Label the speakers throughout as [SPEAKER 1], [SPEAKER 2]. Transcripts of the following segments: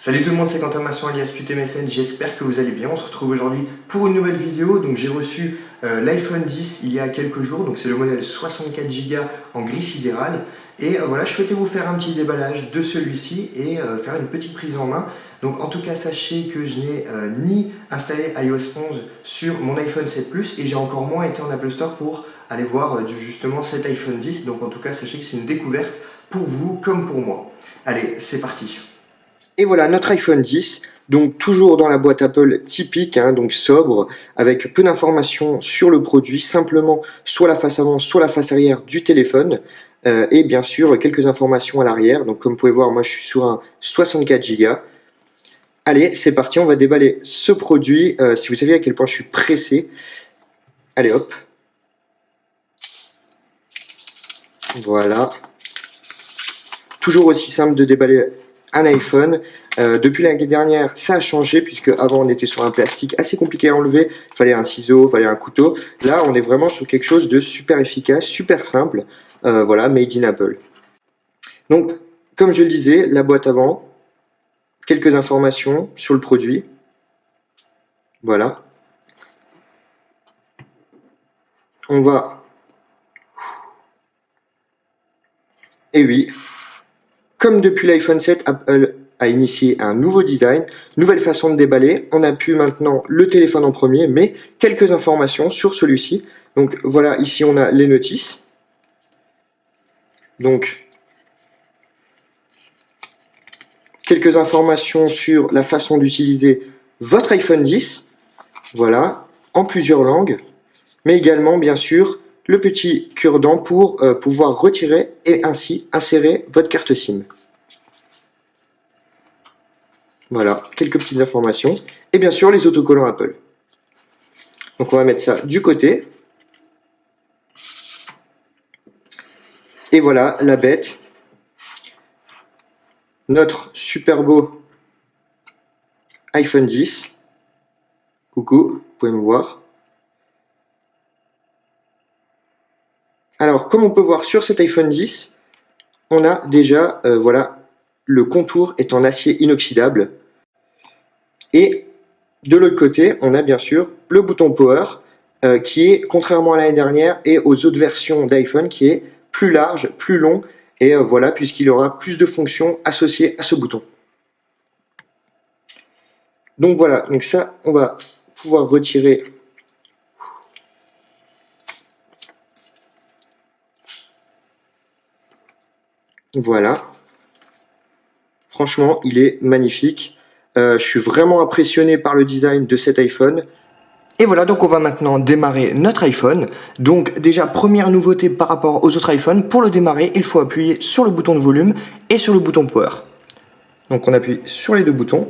[SPEAKER 1] Salut tout le monde, c'est Quentin Masson alias QTMSN, j'espère que vous allez bien. On se retrouve aujourd'hui pour une nouvelle vidéo. Donc j'ai reçu l'iPhone 10 il y a quelques jours, donc c'est le modèle 64 Go en gris sidéral. Et voilà, je souhaitais vous faire un petit déballage de celui-ci et faire une petite prise en main. Donc en tout cas, sachez que je n'ai ni installé iOS 11 sur mon iPhone 7 Plus et j'ai encore moins été en Apple Store pour aller voir justement cet iPhone 10. Donc en tout cas, sachez que c'est une découverte pour vous comme pour moi. Allez, c'est parti. Et voilà notre iPhone 10, donc toujours dans la boîte Apple typique, donc sobre, avec peu d'informations sur le produit, simplement soit la face avant, soit la face arrière du téléphone, et bien sûr quelques informations à l'arrière. Donc comme vous pouvez voir, moi je suis sur un 64 Go. Allez, c'est parti, on va déballer ce produit. Si vous savez à quel point je suis pressé, allez hop, voilà, toujours aussi simple de déballer un iPhone. Depuis l'année dernière, ça a changé puisque avant on était sur un plastique assez compliqué à enlever, il fallait un ciseau, il fallait un couteau. Là, on est vraiment sur quelque chose de super efficace, super simple. Voilà, made in Apple. Donc, comme je le disais, la boîte avant, quelques informations sur le produit. Voilà. On va... Et oui, comme depuis l'iPhone 7, Apple a initié un nouveau design, nouvelle façon de déballer. On a pu maintenant le téléphone en premier, mais quelques informations sur celui-ci. Donc voilà, ici on a les notices. Donc, quelques informations sur la façon d'utiliser votre iPhone 10. Voilà, en plusieurs langues. Mais également, bien sûr, le petit cure-dent pour pouvoir retirer et ainsi insérer votre carte SIM. Voilà, quelques petites informations. Et bien sûr, les autocollants Apple. Donc on va mettre ça du côté. Et voilà, la bête. Notre super beau iPhone 10. Coucou, vous pouvez me voir. Alors, comme on peut voir sur cet iPhone 10, on a déjà, voilà, le contour est en acier inoxydable. Et de l'autre côté, on a bien sûr le bouton Power qui est, contrairement à l'année dernière et aux autres versions d'iPhone, qui est plus large, plus long, et voilà, puisqu'il aura plus de fonctions associées à ce bouton. Donc voilà, donc ça, on va pouvoir retirer. Voilà. Franchement, il est magnifique. Je suis vraiment impressionné par le design de cet iPhone. Et voilà, donc on va maintenant démarrer notre iPhone. Donc déjà, première nouveauté par rapport aux autres iPhones, pour le démarrer, il faut appuyer sur le bouton de volume et sur le bouton Power. Donc on appuie sur les deux boutons.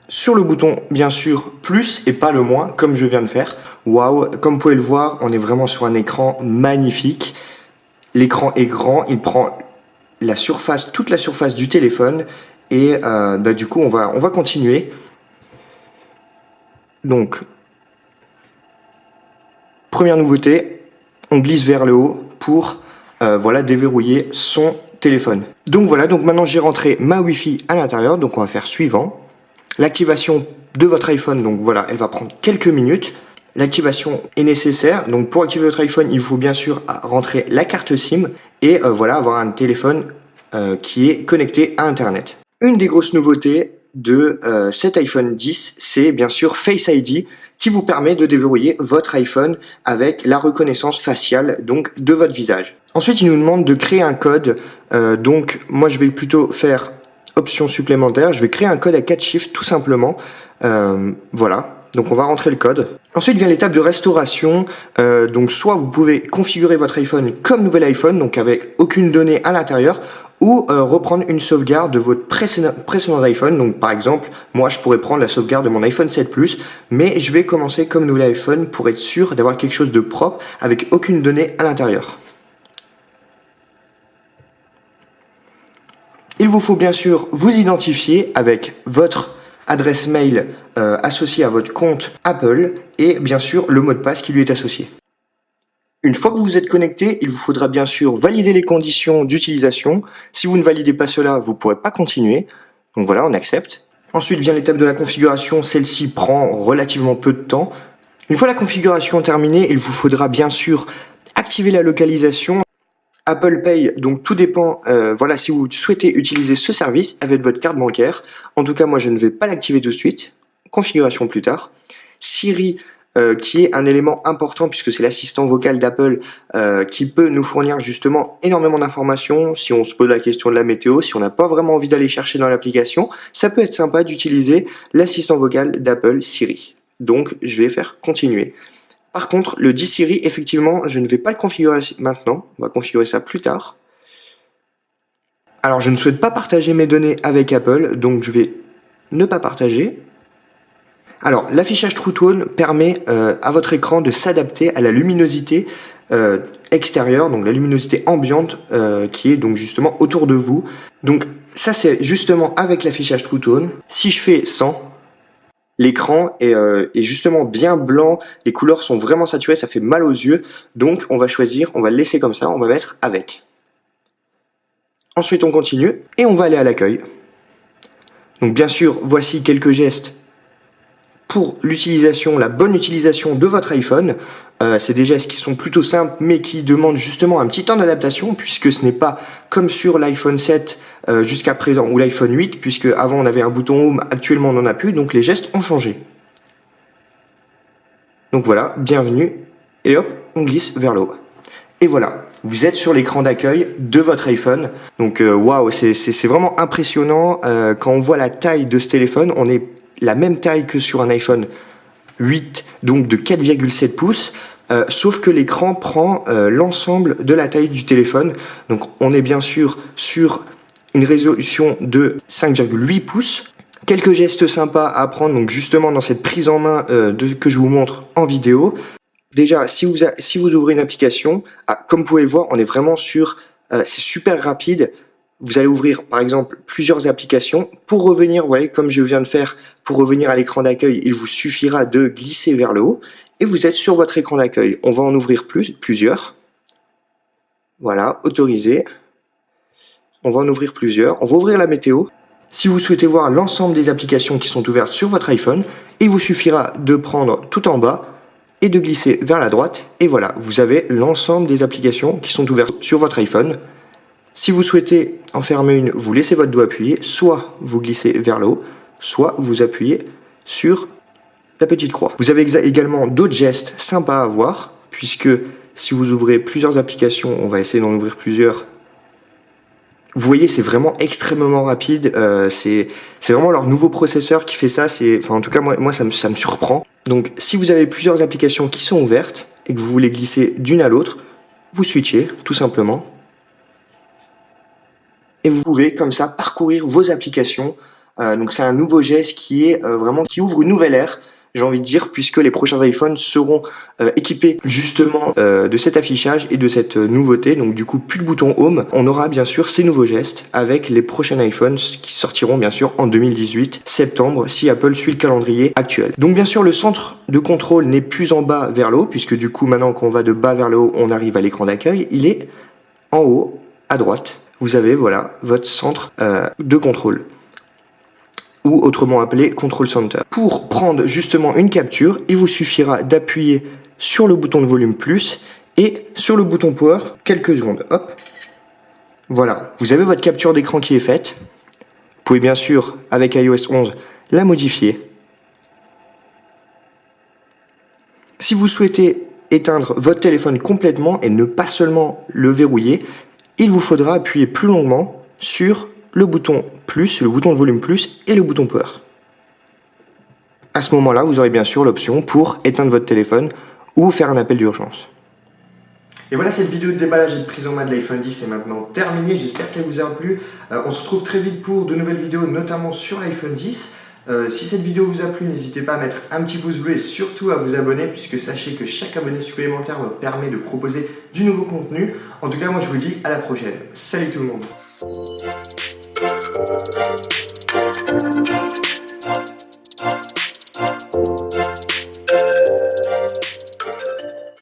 [SPEAKER 1] Sur le bouton, bien sûr, plus et pas le moins, comme je viens de faire. Waouh, comme vous pouvez le voir, on est vraiment sur un écran magnifique. L'écran est grand, il prend la surface, toute la surface du téléphone. Et du coup, on va continuer. Donc, première nouveauté, on glisse vers le haut pour voilà, déverrouiller son téléphone. Donc voilà, donc maintenant j'ai rentré ma Wi-Fi à l'intérieur. Donc on va faire suivant. L'activation de votre iPhone, donc voilà, elle va prendre quelques minutes. L'activation est nécessaire. Donc pour activer votre iPhone, il faut bien sûr rentrer la carte SIM et voilà, avoir un téléphone qui est connecté à Internet. Une des grosses nouveautés de cet iPhone 10, c'est bien sûr Face ID qui vous permet de déverrouiller votre iPhone avec la reconnaissance faciale donc de votre visage. Ensuite, il nous demande de créer un code. Donc moi, je vais plutôt faire option supplémentaire. Je vais créer un code à 4 chiffres tout simplement. Voilà. Donc on va rentrer le code. Ensuite vient l'étape de restauration. Donc soit vous pouvez configurer votre iPhone comme nouvel iPhone, donc avec aucune donnée à l'intérieur, ou reprendre une sauvegarde de votre précédent iPhone. Donc par exemple, moi je pourrais prendre la sauvegarde de mon iPhone 7 Plus, mais je vais commencer comme nouvel iPhone pour être sûr d'avoir quelque chose de propre avec aucune donnée à l'intérieur. Il vous faut bien sûr vous identifier avec votre adresse mail associée à votre compte Apple et bien sûr le mot de passe qui lui est associé. Une fois que vous êtes connecté, il vous faudra bien sûr valider les conditions d'utilisation. Si vous ne validez pas cela, vous ne pourrez pas continuer. Donc voilà, on accepte. Ensuite vient l'étape de la configuration. Celle-ci prend relativement peu de temps. Une fois la configuration terminée, il vous faudra bien sûr activer la localisation. Apple Pay, donc tout dépend, voilà, si vous souhaitez utiliser ce service avec votre carte bancaire. En tout cas, moi je ne vais pas l'activer tout de suite. Configuration plus tard. Siri, qui est un élément important puisque c'est l'assistant vocal d'Apple qui peut nous fournir justement énormément d'informations. Si on se pose la question de la météo, si on n'a pas vraiment envie d'aller chercher dans l'application, ça peut être sympa d'utiliser l'assistant vocal d'Apple Siri. Donc je vais faire continuer. Par contre, le dit Siri, effectivement, je ne vais pas le configurer maintenant. On va configurer ça plus tard. Alors je ne souhaite pas partager mes données avec Apple, donc je vais ne pas partager. Alors, l'affichage True Tone permet à votre écran de s'adapter à la luminosité extérieure, donc la luminosité ambiante qui est donc justement autour de vous. Donc ça c'est justement avec l'affichage True Tone. Si je fais 100, l'écran est justement bien blanc, les couleurs sont vraiment saturées, ça fait mal aux yeux. Donc on va choisir, on va le laisser comme ça, on va mettre avec. Ensuite on continue et on va aller à l'accueil. Donc bien sûr, voici quelques gestes pour l'utilisation, la bonne utilisation de votre iPhone. C'est des gestes qui sont plutôt simples mais qui demandent justement un petit temps d'adaptation puisque ce n'est pas comme sur l'iPhone 7 jusqu'à présent ou l'iPhone 8 puisque avant on avait un bouton Home, actuellement on n'en a plus, donc les gestes ont changé. Donc voilà, bienvenue et hop, on glisse vers le haut. Et voilà, vous êtes sur l'écran d'accueil de votre iPhone. Donc waouh, c'est vraiment impressionnant quand on voit la taille de ce téléphone. On est la même taille que sur un iPhone 8, donc de 4,7 pouces, sauf que l'écran prend l'ensemble de la taille du téléphone. Donc on est bien sûr sur une résolution de 5,8 pouces. Quelques gestes sympas à apprendre, donc justement dans cette prise en main que je vous montre en vidéo. Déjà, si vous ouvrez une application, comme vous pouvez le voir, on est vraiment sur, c'est super rapide. Vous allez ouvrir par exemple plusieurs applications. Pour revenir, voilà, comme je viens de faire, pour revenir à l'écran d'accueil, il vous suffira de glisser vers le haut et vous êtes sur votre écran d'accueil. On va en ouvrir plusieurs. Voilà, autoriser. On va en ouvrir plusieurs. On va ouvrir la météo. Si vous souhaitez voir l'ensemble des applications qui sont ouvertes sur votre iPhone, il vous suffira de prendre tout en bas et de glisser vers la droite. Et voilà, vous avez l'ensemble des applications qui sont ouvertes sur votre iPhone. Si vous souhaitez en fermer une, vous laissez votre doigt appuyé, soit vous glissez vers le haut, soit vous appuyez sur la petite croix. Vous avez également d'autres gestes sympas à voir, puisque si vous ouvrez plusieurs applications, on va essayer d'en ouvrir plusieurs. Vous voyez, c'est vraiment extrêmement rapide, c'est vraiment leur nouveau processeur qui fait ça, enfin, en tout cas moi ça me surprend. Donc si vous avez plusieurs applications qui sont ouvertes et que vous voulez glisser d'une à l'autre, vous switchez tout simplement. Et vous pouvez comme ça parcourir vos applications. Donc c'est un nouveau geste qui est vraiment qui ouvre une nouvelle ère, j'ai envie de dire, puisque les prochains iPhones seront équipés justement de cet affichage et de cette nouveauté. Donc du coup plus de bouton Home. On aura bien sûr ces nouveaux gestes avec les prochains iPhones qui sortiront bien sûr en 2018, septembre, si Apple suit le calendrier actuel. Donc bien sûr le centre de contrôle n'est plus en bas vers le haut, puisque du coup maintenant qu'on va de bas vers le haut, on arrive à l'écran d'accueil. Il est en haut à droite. Vous avez voilà votre centre de contrôle, ou autrement appelé Control Center. Pour prendre justement une capture, il vous suffira d'appuyer sur le bouton de volume plus et sur le bouton power quelques secondes. Hop, voilà, vous avez votre capture d'écran qui est faite. Vous pouvez bien sûr, avec iOS 11, la modifier. Si vous souhaitez éteindre votre téléphone complètement et ne pas seulement le verrouiller, il vous faudra appuyer plus longuement sur le bouton plus, le bouton de volume plus et le bouton power. À ce moment-là, vous aurez bien sûr l'option pour éteindre votre téléphone ou faire un appel d'urgence. Et voilà, cette vidéo de déballage et de prise en main de l'iPhone 10 est maintenant terminée. J'espère qu'elle vous a plu. On se retrouve très vite pour de nouvelles vidéos, notamment sur l'iPhone 10. Si cette vidéo vous a plu, n'hésitez pas à mettre un petit pouce bleu et surtout à vous abonner, puisque sachez que chaque abonné supplémentaire me permet de proposer du nouveau contenu. En tout cas, moi je vous dis à la prochaine. Salut tout le monde.